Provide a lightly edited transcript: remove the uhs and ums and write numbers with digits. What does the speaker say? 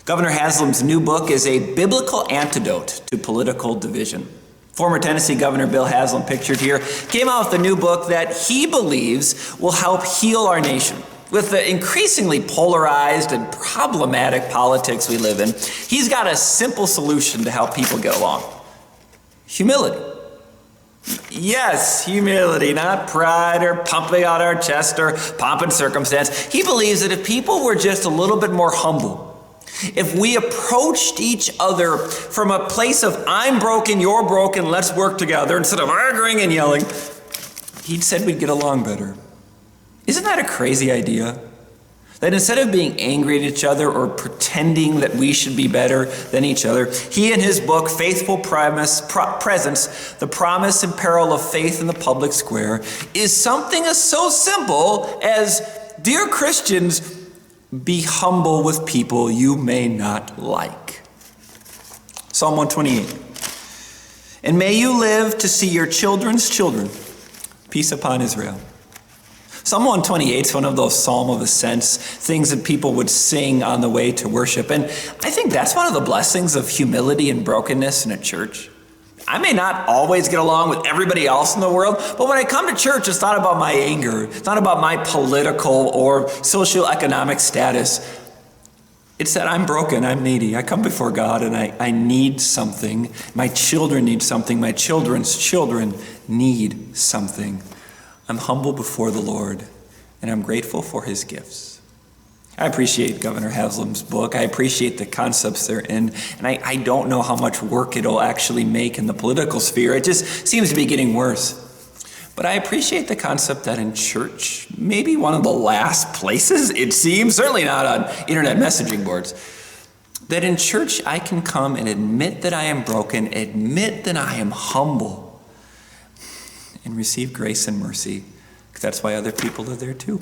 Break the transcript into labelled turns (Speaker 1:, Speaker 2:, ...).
Speaker 1: Governor Haslam's new book is a biblical antidote to political division. Former Tennessee Governor Bill Haslam, pictured here, came out with a new book that he believes will help heal our nation. With the increasingly polarized and problematic politics we live in, he's got a simple solution to help people get along. Humility. Yes, humility, not pride or pumping out our chest or pomp and circumstance. He believes that if people were just a little bit more humble, if we approached each other from a place of I'm broken, you're broken, let's work together, instead of arguing and yelling, he said we'd get along better. Isn't that a crazy idea? That instead of being angry at each other or pretending that we should be better than each other, he in his book, Faithful Presence, The Promise and Peril of Faith in the Public Square, is something as so simple as, dear Christians, be humble with people you may not like. Psalm 128. And may you live to see your children's children. Peace upon Israel. Psalm 128 is one of those psalm of ascents, things that people would sing on the way to worship. And I think that's one of the blessings of humility and brokenness in a church. I may not always get along with everybody else in the world, but when I come to church, it's not about my anger. It's not about my political or socioeconomic status. It's that I'm broken, I'm needy. I come before God and I need something. My children need something. My children's children need something. I'm humble before the Lord, and I'm grateful for his gifts. I appreciate Governor Haslam's book. I appreciate the concepts they're in, and I don't know how much work it'll actually make in the political sphere. It just seems to be getting worse. But I appreciate the concept that in church, maybe one of the last places, it seems, certainly not on internet messaging boards, that in church I can come and admit that I am broken, admit that I am humble, and receive grace and mercy, because that's why other people are there too.